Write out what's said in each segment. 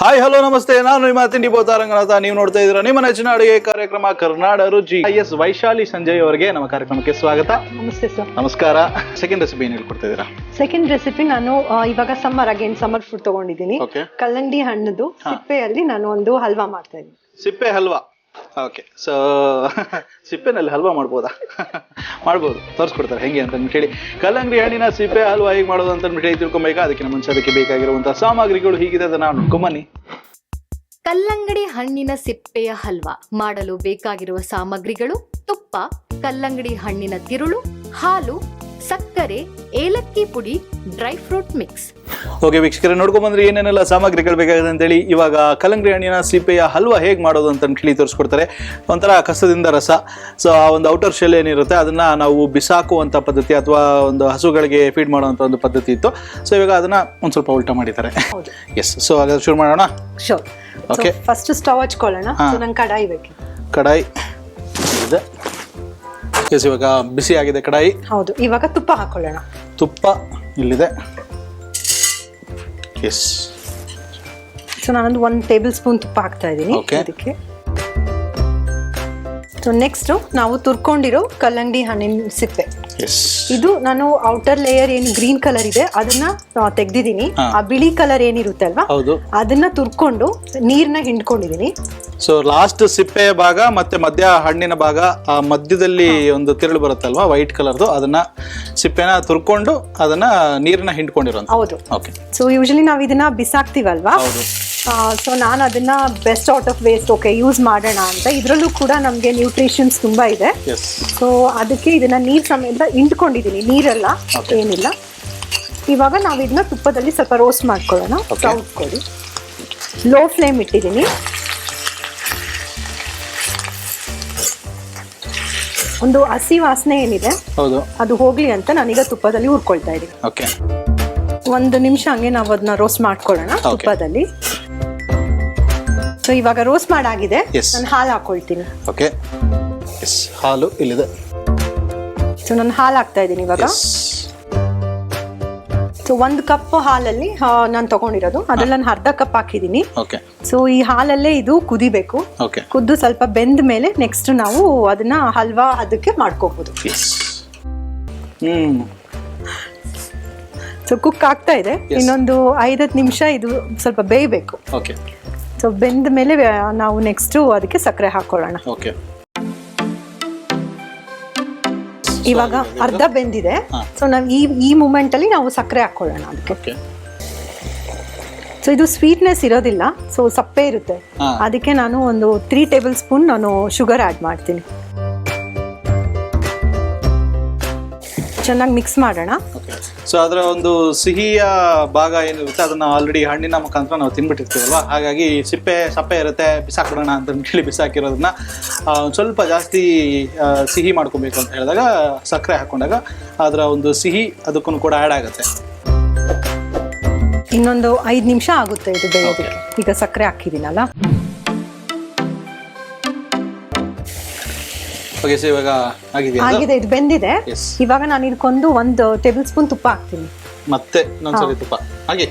Hi hello ನಮಸ್ತೆ, ನಾನು ನಿಮ್ಮ ತಿಂಡಿ ಬೋತಾರಂಗನಾಥ. ನೀವು ನೋಡ್ತಾ ಇದ್ದೀರಾ ನಿಮ್ಮ ನೆಚ್ಚಿನ ಅಡುಗೆ ಕಾರ್ಯಕ್ರಮ ಕರ್ನಾಟಕ ರುಚಿ. ವೈಶಾಲಿ ಸಂಜಯ್ ಅವರಿಗೆ ನಮ್ಮ ಕಾರ್ಯಕ್ರಮಕ್ಕೆ ಸ್ವಾಗತ. ನಮಸ್ತೆ ಸರ್. ನಮಸ್ಕಾರ. ಸೆಕೆಂಡ್ ರೆಸಿಪಿ ಏನು ಹೇಳ್ಕೊಡ್ತಾ ಇದ್ದೀರಾ? ಸೆಕೆಂಡ್ ರೆಸಿಪಿ ನಾನು ಇವಾಗ ಸಮ್ಮರ್ ಫುಡ್ ತಗೊಂಡಿದ್ದೀನಿ. ಕಲ್ಲಂಗಡಿ ಹಣ್ಣದು ಸಿಪ್ಪೆಯಲ್ಲಿ ನಾನು ಒಂದು ಹಲ್ವಾ ಮಾಡ್ತಾ ಇದ್ದೀನಿ. ಸಿಪ್ಪೆ ಹಲ್ವಾ. ಓಕೆ, ಸೊ ಸಿಪ್ಪೆನಲ್ಲಿ ಹಲ್ವಾ ಮಾಡ್ಬೋದಾ? ಮಾಡ್ಬೋದು, ತೋರಿಸ್ಕೊಡ್ತಾರೆ ಹೆಂಗೆ ಅಂತ ಹೇಳಿ. ಕಲ್ಲಂಗಡಿ ಹಣ್ಣಿನ ಸಿಪ್ಪೆ ಹಲ್ವಾ ಹೇಗೆ ಮಾಡೋದು ಅಂತ ಹೇಳಿ ತಿಳ್ಕೊಬೇಕಾ? ಅದಕ್ಕೆ ಮುಂಚೆ ಅದಕ್ಕೆ ಬೇಕಾಗಿರುವಂತಹ ಸಾಮಗ್ರಿಗಳು ಹೀಗಿದೆ, ಅದನ್ನ ನೋಡ್ಕೊಂಬನ್ನಿ. ಕಲ್ಲಂಗಡಿ ಹಣ್ಣಿನ ಸಿಪ್ಪೆಯ ಹಲ್ವಾ ಮಾಡಲು ಬೇಕಾಗಿರುವ ಸಾಮಗ್ರಿಗಳು: ತುಪ್ಪ, ಕಲ್ಲಂಗಡಿ ಹಣ್ಣಿನ ತಿರುಳು, ಹಾಲು, ಸಕ್ಕರೆ, ಏಲಕ್ಕಿ ಪುಡಿ, ಡ್ರೈ ಫ್ರೂಟ್ ಮಿಕ್ಸ್. ಓಕೆ ವೀಕ್ಷಕರೇ, ನೋಡ್ಕೊಂಡ್ಬಂದ್ರೆ ಏನೇನೆಲ್ಲ ಸಾಮಗ್ರಿಗಳು ಬೇಕಾಗಿದೆ ಅಂತೇಳಿ. ಇವಾಗ ಕಲ್ಲಂಗಡಿ ಹಣ್ಣಿನ ಸಿಪ್ಪೆಯ ಹಲ್ವಾ ಹೇಗೆ ಮಾಡೋದು ಅಂತ ಹೇಳಿ ತೋರಿಸ್ಕೊಡ್ತಾರೆ. ಒಂಥರ ಕಸದಿಂದ ರಸ. ಸೊ ಆ ಒಂದು ಔಟರ್ ಶೆಲ್ ಏನಿರುತ್ತೆ ಅದನ್ನ ನಾವು ಬಿಸಾಕುವಂಥ ಪದ್ಧತಿ ಅಥವಾ ಒಂದು ಹಸುಗಳಿಗೆ ಫೀಡ್ ಮಾಡುವಂಥ ಒಂದು ಪದ್ಧತಿ ಇತ್ತು. ಸೊ ಇವಾಗ ಅದನ್ನ ಒಂದು ಸ್ವಲ್ಪ ಉಲ್ಟಾ ಮಾಡಿದ್ದಾರೆ. ಎಸ್, ಸೊ ಹಾಗಾದ್ರೆ ಶುರು ಮಾಡೋಣ. ಶೋರ್. ಓಕೆ, ಫಸ್ಟ್ ಸ್ಟವ್ ಹಚ್ಕೊಳ್ಳೋಣ. ನಂಗೆ ಕಡಾಯಿ ಬೇಕು. ಕಡಾಯಿ ಇದೆ. ಎಸ್, ಇವಾಗ ಬಿಸಿ ಆಗಿದೆ ಕಡಾಯಿ. ಹೌದು, ಇವಾಗ ತುಪ್ಪ ಹಾಕೊಳ್ಳೋಣ. ತುಪ್ಪ ಇಲ್ಲಿದೆ. ಎಸ್, ಸೊ ನಾನೊಂದು 1 ಟೇಬಲ್ ಸ್ಪೂನ್ ತುಪ್ಪ ಹಾಕ್ತಾ ಇದ್ದೀನಿ ಅದಕ್ಕೆ. ಸೊ ನೆಕ್ಸ್ಟ್ ನಾವು ತುರ್ಕೊಂಡಿರೋ ಕಲ್ಲಂಗಡಿ ಹಣ್ಣಿನ ಸಿಪ್ಪೆ. ಇದು ನಾನು ಔಟರ್ ಲೇಯರ್ ಏನು ಗ್ರೀನ್ ಕಲರ್ ಇದೆ ಅದನ್ನ ತೆಗ್ದಿದ್ದೀನಿ. ಆ ಬಿಳಿ ಕಲರ್ ಏನಿರುತ್ತೆ ಅಲ್ವಾ, ಅದನ್ನ ತುರ್ಕೊಂಡು ನೀರ್ನ ಹಿಂಡ್ಕೊಂಡಿದೀನಿ. ಸೊ ಲಾಸ್ಟ್ ಸಿಪ್ಪೆ ಭಾಗ ಮತ್ತೆ ಮಧ್ಯ ಹಣ್ಣಿನ ಭಾಗ, ಆ ಮಧ್ಯದಲ್ಲಿ ಒಂದು ತಿರುಳು ಬರುತ್ತಲ್ವಾ ವೈಟ್ ಕಲರ್ದು, ಅದನ್ನ ಸಿಪ್ಪೆನ ತುರ್ಕೊಂಡು ಅದನ್ನ ನೀರನ್ನ ಹಿಂಡ್ಕೊಂಡಿರೋ. ಹೌದು. ಸೊ ಯೂಶಲಿ ನಾವ್ ಇದನ್ನ ಬಿಸಾಕ್ತಿವಲ್ವಾ, ಸೊ ನಾನು ಅದನ್ನ best out of waste use ಮಾಡೋಣ ಅಂತ. ಇದ್ರಲ್ಲೂ ಕೂಡ ನಮ್ಗೆ ನ್ಯೂಟ್ರಿಷನ್ಸ್ ತುಂಬಾ ಇದೆ. ಸೊ ಅದಕ್ಕೆ ಇದನ್ನ ನೀರ್ ಸಮೇತ ಹಿಂಡ್ಕೊಂಡಿದೀನಿ, ನೀರೆಲ್ಲ ಏನಿಲ್ಲ. ಇವಾಗ ನಾವ್ ಇದನ್ನ ತುಪ್ಪದಲ್ಲಿ ಸ್ವಲ್ಪ ರೋಸ್ಟ್ ಮಾಡ್ಕೊಳ್ಳೋಣ. ಸೌಟ್ಕೊಳ್ಳಿ. ಲೋ ಫ್ಲೇಮ್ ಇಟ್ಟಿದ್ದೀನಿ. ಒಂದು ಹಸಿ ವಾಸನೆ ಏನಿದೆ ಅದು ಹೋಗ್ಲಿ ಅಂತ ನಾನೀಗ ತುಪ್ಪದಲ್ಲಿ ಹುರ್ಕೊಳ್ತಾ ಇದ್ದೀನಿ. 1 ನಿಮಿಷ ಹಂಗೆ ನಾವು ಅದನ್ನ ರೋಸ್ಟ್ ಮಾಡ್ಕೊಳ್ಳೋಣ ತುಪ್ಪದಲ್ಲಿ. ಸೊ ಇವಾಗ ರೋಸ್ಟ್ ಮಾಡಾಗಿದೆ. ನಾನು ಹಾಲು ಹಾಕೊಳ್ತೀನಿ. ಹಾಲು ಇಲ್ಲಿದೆ. ಸೊ ನಾನು ಹಾಲು ಹಾಕ್ತಾ ಇದ್ದೀನಿ ಇವಾಗ. ಸೊ 1 ಕಪ್ ಹಾಲಲ್ಲಿ ನಾನು ತಗೊಂಡಿರೋದು ಅದ್ರಲ್ಲಿ ನಾನು ಅರ್ಧ ಕಪ್ ಹಾಕಿದ್ದೀನಿ. ಸೊ ಈ ಹಾಲಲ್ಲೇ ಇದು ಕುದಿಬೇಕು. ಕುದ್ದು ಸ್ವಲ್ಪ ಬೆಂದ ಮೇಲೆ ನೆಕ್ಸ್ಟ್ ನಾವು ಅದನ್ನ ಹಲ್ವಾ ಅದಕ್ಕೆ ಮಾಡ್ಕೋಬಹುದು. ಸೊ ಕುಕ್ ಆಗ್ತಾ ಇದೆ. ಇನ್ನೊಂದು 5-10 ನಿಮಿಷ ಇದು ಸ್ವಲ್ಪ ಬೇಯಬೇಕು. ಸೊ ಬೆಂದ ಮೇಲೆ ನಾವು ನೆಕ್ಸ್ಟ್ ಅದಕ್ಕೆ ಸಕ್ಕರೆ ಹಾಕೊಳ್ಳೋಣ. ಇವಾಗ ಅರ್ಧ ಬೆಂದಿದೆ. ಸೊ ನಾವು ಈ ಮೂಮೆಂಟ್ ಅಲ್ಲಿ ನಾವು ಸಕ್ಕರೆ ಹಾಕೊಳ್ಳೋಣ ಅದಕ್ಕೆ. ಸೊ ಇದು ಸ್ವೀಟ್ನೆಸ್ ಇರೋದಿಲ್ಲ, ಸೊ ಸಪ್ಪೆ ಇರುತ್ತೆ. ಅದಕ್ಕೆ ನಾನು ಒಂದು 3 ಟೇಬಲ್ ಸ್ಪೂನ್ ನಾನು ಶುಗರ್ ಆಡ್ ಮಾಡ್ತೀನಿ. ಚೆನ್ನಾಗಿ ಮಿಕ್ಸ್ ಮಾಡೋಣ. ಸೊ ಅದರ ಒಂದು ಸಿಹಿಯ ಭಾಗ ಏನಿರುತ್ತೆ ಅದನ್ನ ಆಲ್ರೆಡಿ ಹಣ್ಣಿನ ಮುಖಾಂತರ ನಾವು ತಿನ್ಬಿಟ್ಟಿರ್ತೀವಲ್ವಾ, ಹಾಗಾಗಿ ಸಪ್ಪೆ ಇರುತ್ತೆ, ಬಿಸಾಕೋಣ ಅಂತ ಹೇಳಿ ಬಿಸಾಕಿರೋದನ್ನ ಸ್ವಲ್ಪ ಜಾಸ್ತಿ ಸಿಹಿ ಮಾಡ್ಕೊಬೇಕು ಅಂತ ಹೇಳಿದಾಗ ಸಕ್ಕರೆ ಹಾಕೊಂಡಾಗ ಅದರ ಒಂದು ಸಿಹಿ ಅದಕ್ಕೂ ಕೂಡ ಆ್ಯಡ್ ಆಗುತ್ತೆ. ಇನ್ನೊಂದು 5 ನಿಮಿಷ ಆಗುತ್ತೆ ಇದು ಬೇಯೋದಕ್ಕೆ. ಈಗ ಸಕ್ಕರೆ ಹಾಕಿದ್ದೀನಲ್ಲ. ಇವಾಗ ಆಗಿದೆ, ಇದು ಬೆಂದಿದೆ. ಇವಾಗ ನಾನು ಇದಕ್ಕೊಂದು 1 ಟೇಬಲ್ ಸ್ಪೂನ್ ತುಪ್ಪ ಹಾಕ್ತೀನಿ. ಮತ್ತೆ ಇನ್ನೊಂದ್ಸರಿ ತುಪ್ಪ ಹಾಗೆ.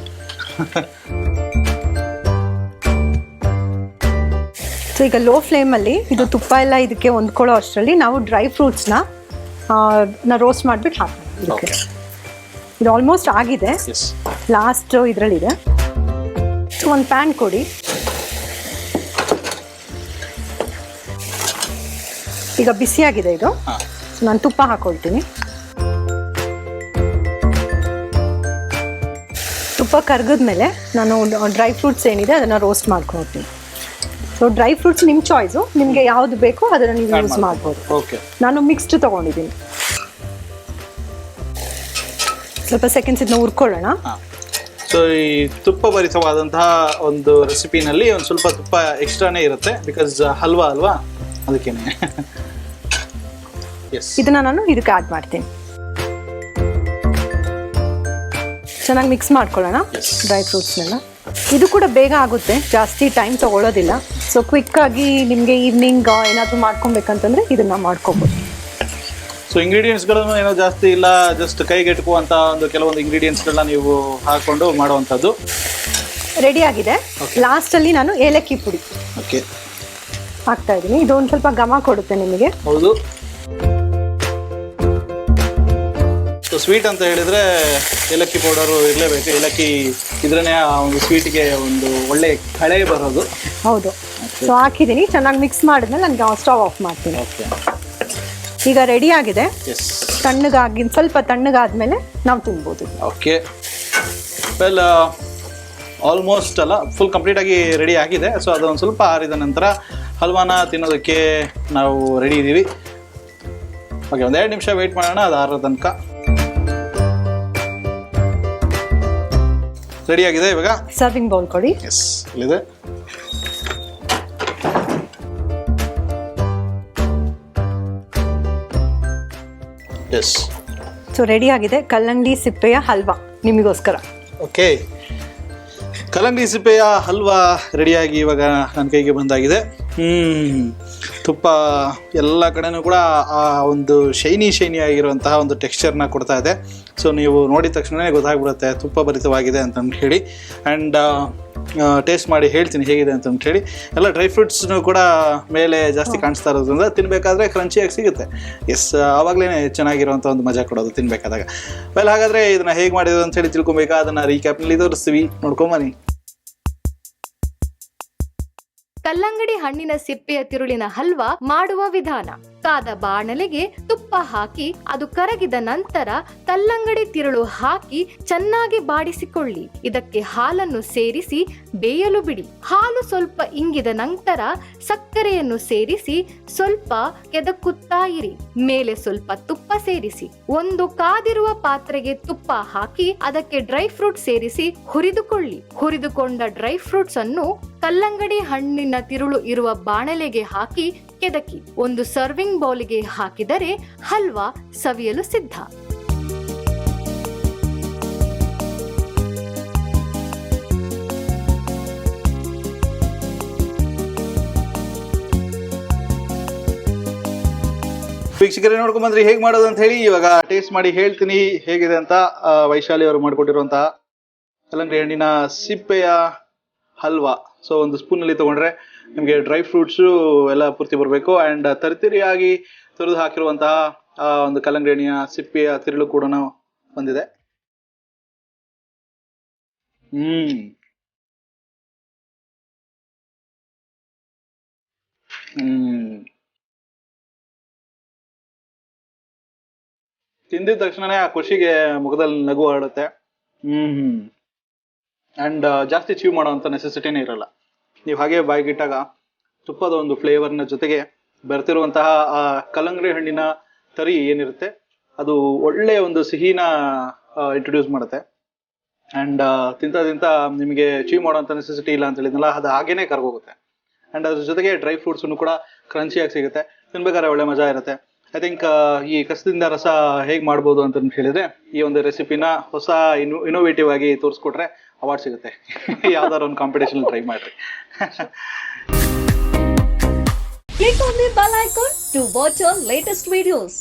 ಸೊ ಈಗ ಲೋ ಫ್ಲೇಮ್ ಅಲ್ಲಿ ಇದು ತುಪ್ಪ ಎಲ್ಲ ಇದಕ್ಕೆ ಹೊಂದ್ಕೊಳ್ಳೋ ಅಷ್ಟರಲ್ಲಿ ನಾವು ಡ್ರೈ ಫ್ರೂಟ್ಸ್ ನ ರೋಸ್ಟ್ ಮಾಡ್ಬಿಟ್ಟು ಹಾಕೋಣ. ಇದು ಆಲ್ಮೋಸ್ಟ್ ಆಗಿದೆ, ಲಾಸ್ಟ್ ಇದ್ರಲ್ಲಿದೆ. ಸೊ 1 ಪ್ಯಾನ್ ಕೊಡಿ. ಈಗ ಬಿಸಿಯಾಗಿದೆ ಇದು. ನಾನು ತುಪ್ಪ ಹಾಕೊಳ್ತೀನಿ. ತುಪ್ಪ ಕರ್ಗದ್ಮೇಲೆ ನಾನು ಡ್ರೈ ಫ್ರೂಟ್ಸ್ ಏನಿದೆ ಅದನ್ನ ರೋಸ್ಟ್ ಮಾಡ್ಕೊಳ್ತೀನಿ. ಸೊ ಡ್ರೈ ಫ್ರೂಟ್ಸ್ ನಿಮ್ಮ ಚಾಯ್ಸು, ನಿಮಗೆ ಯಾವ್ದು ಬೇಕೋ ಅದನ್ನ ನೀವು ಯೂಸ್ ಮಾಡ್ಬೋದು. ನಾನು ಮಿಕ್ಸ್ಡ್ ತಗೊಂಡಿದ್ದೀನಿ. ಸ್ವಲ್ಪ ಸೆಕೆಂಡ್ಸ್ ಇದನ್ನ ಹುರ್ಕೊಳ್ಳೋಣ. ಸೊ ಈ ತುಪ್ಪ ಭರಿತವಾದಂತಹ ಒಂದು ರೆಸಿಪಿನಲ್ಲಿ ಒಂದು ಸ್ವಲ್ಪ ತುಪ್ಪ ಎಕ್ಸ್ಟ್ರಾನೇ ಇರುತ್ತೆ, ಬಿಕಾಸ್ ಹಲ್ವಾ ಅಲ್ವಾ, ಅದಕ್ಕೇನೆ. ಇದನ್ನ ನಾನು ಇದಕ್ಕೆ ಆಡ್ ಮಾಡ್ತೀನಿ. ಚೆನ್ನಾಗಿ ಮಿಕ್ಸ್ ಮಾಡ್ಕೊಳ್ಳೋಣ ಡ್ರೈ ಫ್ರೂಟ್ಸ್ನೆಲ್ಲ. ಇದು ಕೂಡ ಬೇಗ ಆಗುತ್ತೆ, ಜಾಸ್ತಿ ಟೈಮ್ ತಗೊಳ್ಳೋದಿಲ್ಲ. ಸೊ ಕ್ವಿಕ್ ಆಗಿ ನಿಮಗೆ ಈವ್ನಿಂಗ್ ಏನಾದರೂ ಮಾಡ್ಕೊಬೇಕಂತಂದ್ರೆ ಇದನ್ನ ಮಾಡ್ಕೋಬಹುದು. ಸೊ ಇಂಗ್ರೀಡಿಯೆಂಟ್ಸ್ಗಳನ್ನು ಏನೋ ಜಾಸ್ತಿ ಇಲ್ಲ, ಜಸ್ಟ್ ಕೈಗೆಟುಕುವಂಥ ಒಂದು ಕೆಲವೊಂದು ಇಂಗ್ರೀಡಿಯೆಂಟ್ಸ್ಗಳನ್ನ ನೀವು ಹಾಕೊಂಡು ಮಾಡುವಂಥದ್ದು. ರೆಡಿ ಆಗಿದೆ. ಲಾಸ್ಟಲ್ಲಿ ನಾನು ಏಲಕ್ಕಿ ಪುಡಿ ಓಕೆ ಹಾಕ್ತಾ ಇದ್ದೀನಿ. ಇದು ಒಂದು ಸ್ವಲ್ಪ ಘಮ ಕೊಡುತ್ತೆ ನಿಮಗೆ. ಹೌದು. ಸೊ ಸ್ವೀಟ್ ಅಂತ ಹೇಳಿದರೆ ಏಲಕ್ಕಿ ಪೌಡರು ಇರಲೇಬೇಕು. ಏಲಕ್ಕಿ ಇದ್ರೇ ಆ ಒಂದು ಸ್ವೀಟಿಗೆ ಒಂದು ಒಳ್ಳೆ ಕಳೆ ಬರೋದು. ಹೌದು. ಸೊ ಹಾಕಿದ್ದೀನಿ, ಚೆನ್ನಾಗಿ ಮಿಕ್ಸ್ ಮಾಡಿದ್ಮೇಲೆ ನನಗೆ ಸ್ಟವ್ ಆಫ್ ಮಾಡ್ತೀನಿ. ಓಕೆ ಈಗ ರೆಡಿ ಆಗಿದೆ. ಎಸ್. ತಣ್ಣಗಾಗಿ ಸ್ವಲ್ಪ ತಣ್ಣಗಾದ್ಮೇಲೆ ನಾವು ತಿನ್ಬೋದು. ಓಕೆ ವೆಲ್ ಆಲ್ಮೋಸ್ಟ್ ಅಲ್ಲ ಫುಲ್ ಕಂಪ್ಲೀಟಾಗಿ ರೆಡಿ ಆಗಿದೆ. ಸೊ ಅದೊಂದು ಸ್ವಲ್ಪ ಆರಿದ ನಂತರ ಹಲ್ವಾನ ತಿನ್ನೋದಕ್ಕೆ ನಾವು ರೆಡಿ ಇದ್ದೀವಿ. ಓಕೆ, 1-2 ನಿಮಿಷ ವೆಯ್ಟ್ ಮಾಡೋಣ, ಅದು ಆರೋ ತನಕ. ರೆಡಿ ಆಗಿದೆ. ಇವಾಗ ಸರ್ವಿಂಗ್ ಬೌಲ್ ಕೊಡಿ. ಎಸ್, ಇಲ್ಲಿದೆ. ಎಸ್. ಸೊ ರೆಡಿ ಆಗಿದೆ ಕಲ್ಲಂಗಡಿ ಸಿಪ್ಪೆಯ ಹಲ್ವಾ ನಿಮಗೋಸ್ಕರ. ಓಕೆ, ಕಲ್ಲಂಗಡಿ ಸಿಪ್ಪೆಯ ಹಲ್ವಾ ರೆಡಿಯಾಗಿ ಇವಾಗ ನನ್ನ ಕೈಗೆ ಬಂದಾಗಿದೆ. ತುಪ್ಪ ಎಲ್ಲ ಕಡೆನೂ ಕೂಡ ಆ ಒಂದು ಶೈನಿ ಆಗಿರುವಂತಹ ಒಂದು ಟೆಕ್ಸ್ಚರ್ನ ಕೊಡ್ತಾ ಇದೆ. ಸೊ ನೀವು ನೋಡಿದ ತಕ್ಷಣವೇ ಗೊತ್ತಾಗ್ಬಿಡುತ್ತೆ ತುಪ್ಪ ಭರಿತವಾಗಿದೆ ಅಂತಂದು ಹೇಳಿ. ಆ್ಯಂಡ್ ಟೇಸ್ಟ್ ಮಾಡಿ ಹೇಳ್ತೀನಿ ಹೇಗಿದೆ ಅಂತಂದು ಹೇಳಿ. ಎಲ್ಲ ಡ್ರೈ ಫ್ರೂಟ್ಸ್ನು ಕೂಡ ಮೇಲೆ ಜಾಸ್ತಿ ಕಾಣಿಸ್ತಾ ಇರೋದ್ರಿಂದ ತಿನ್ನಬೇಕಾದ್ರೆ ಕ್ರಂಚಿಯಾಗಿ ಸಿಗುತ್ತೆ. ಎಸ್, ಆವಾಗಲೇ ಚೆನ್ನಾಗಿರುವಂಥ ಒಂದು ಮಜಾ ಕೊಡೋದು ತಿನ್ನಬೇಕಾದಾಗ. ವೆಲ್, ಹಾಗಾದರೆ ಇದನ್ನು ಹೇಗೆ ಮಾಡಿದ್ರು ಅಂತ ಹೇಳಿ ತಿಳ್ಕೊಬೇಕಾ, ಅದನ್ನು ರೀಕ್ಯಾಪ್ನಲ್ಲಿ ತೋರಿಸ್ತೀವಿ, ನೋಡ್ಕೊಂಬನ್ನಿ. ಕಲ್ಲಂಗಡಿ ಹಣ್ಣಿನ ಸಿಪ್ಪೆಯ ತಿರುಳಿನ ಹಲ್ವಾ ಮಾಡುವ ವಿಧಾನ. ಕಾದ ಬಾಣಲೆಗೆ ತುಪ್ಪ ಹಾಕಿ ಅದು ಕರಗಿದ ನಂತರ ಕಲ್ಲಂಗಡಿ ತಿರುಳು ಹಾಕಿ ಚೆನ್ನಾಗಿ ಬಾಡಿಸಿಕೊಳ್ಳಿ. ಇದಕ್ಕೆ ಹಾಲನ್ನು ಸೇರಿಸಿ ಬೇಯಲು ಬಿಡಿ. ಹಾಲು ಸ್ವಲ್ಪ ಇಂಗಿದ ನಂತರ ಸಕ್ಕರೆಯನ್ನು ಸೇರಿಸಿ ಸ್ವಲ್ಪ ಕೆದಕುತ್ತಾ ಇರಿ. ಮೇಲೆ ಸ್ವಲ್ಪ ತುಪ್ಪ ಸೇರಿಸಿ ಒಂದು ಕಾದಿರುವ ಪಾತ್ರೆಗೆ ತುಪ್ಪ ಹಾಕಿ ಅದಕ್ಕೆ ಡ್ರೈ ಫ್ರೂಟ್ ಸೇರಿಸಿ ಹುರಿದುಕೊಳ್ಳಿ. ಹುರಿದುಕೊಂಡ ಡ್ರೈ ಫ್ರೂಟ್ಸ್ ಅನ್ನು ಕಲ್ಲಂಗಡಿ ಹಣ್ಣಿನ ತಿರುಳು ಇರುವ ಬಾಣಲೆಗೆ ಹಾಕಿ ಕೆದಕಿ ಒಂದು ಸರ್ವಿಂಗ್ ಬೌಲ್ಗೆ ಹಾಕಿದರೆ ಹಲ್ವಾ ಸವಿಯಲು ಸಿದ್ಧ. ವೀಕ್ಷಕರೇ, ನೋಡ್ಕೊಂಡ್ ಬಂದ್ರಿ ಹೇಗೆ ಮಾಡೋದು ಅಂತ ಹೇಳಿ. ಇವಾಗ ಟೇಸ್ಟ್ ಮಾಡಿ ಹೇಳ್ತೀನಿ ಹೇಗಿದೆ ಅಂತ. ವೈಶಾಲಿ ಅವರು ಮಾಡಿಕೊಟ್ಟಿರುವಂತಹ ಕಲ್ಲಂಗಡಿ ಹಣ್ಣಿನ ಸಿಪ್ಪೆಯ ಹಲ್ವಾ. ಸೊ ಒಂದು ಸ್ಪೂನಲ್ಲಿ ತೊಗೊಂಡ್ರೆ ನಿಮಗೆ ಡ್ರೈ ಫ್ರೂಟ್ಸು ಎಲ್ಲ ಪೂರ್ತಿ ಬರಬೇಕು. ಆ್ಯಂಡ್ ತರಿತರಿಯಾಗಿ ತುರಿದು ಹಾಕಿರುವಂತಹ ಒಂದು ಕಲ್ಲಂಗಡಿ ಹಣ್ಣಿನ ಸಿಪ್ಪೆಯ ತಿರುಳು ಕೂಡ ಬಂದಿದೆ. ತಿಂದಿದ ತಕ್ಷಣನೇ ಆ ಖುಷಿಗೆ ಮುಖದಲ್ಲಿ ನಗು ಹರಡುತ್ತೆ. ಆ್ಯಂಡ್ ಜಾಸ್ತಿ ಚೀವ್ ಮಾಡೋವಂಥ ನೆಸೆಸಿಟಿನೇ ಇರಲ್ಲ. ನೀವು ಹಾಗೆ ಬಾಯಿಗಿಟ್ಟಾಗ ತುಪ್ಪದ ಒಂದು ಫ್ಲೇವರ್ನ ಜೊತೆಗೆ ಬರ್ತಿರುವಂತಹ ಆ ಕಲ್ಲಂಗಡಿ ಹಣ್ಣಿನ ತರಿ ಏನಿರುತ್ತೆ ಅದು ಒಳ್ಳೆಯ ಒಂದು ಸಿಹಿನ ಇಂಟ್ರೊಡ್ಯೂಸ್ ಮಾಡುತ್ತೆ. ಆ್ಯಂಡ್ ತಿಂತ ನಿಮಗೆ ಚೀವ್ ಮಾಡೋವಂಥ ನೆಸೆಸಿಟಿ ಇಲ್ಲ ಅಂತ ಹೇಳಿದ್ನಲ್ಲ, ಅದು ಹಾಗೇನೆ ಕರ್ಗೋಗುತ್ತೆ. ಆ್ಯಂಡ್ ಅದ್ರ ಜೊತೆಗೆ ಡ್ರೈ ಫ್ರೂಟ್ಸನ್ನು ಕೂಡ ಕ್ರಂಚಿಯಾಗಿ ಸಿಗುತ್ತೆ. ತಿನ್ಬೇಕಾದ್ರೆ ಒಳ್ಳೆ ಮಜಾ ಇರುತ್ತೆ. ಐ ಥಿಂಕ್ ಈ ಕಸದಿಂದ ರಸ ಹೇಗೆ ಮಾಡ್ಬೋದು ಅಂತ ಹೇಳಿದ್ರೆ ಈ ಒಂದು ರೆಸಿಪಿನ ಹೊಸ ಇನೋವೇಟಿವ್ ಆಗಿ ತೋರಿಸ್ಕೊಟ್ರೆ ಅವಾರ್ಡ್ ಸಿಗುತ್ತೆ. ಯಾವ್ದಾದ್ರು ಒಂದು ಕಾಂಪಿಟೇಷನ್ ಟ್ರೈ ಮಾಡ್ರಿ. Click on the bell icon to watch our latest videos.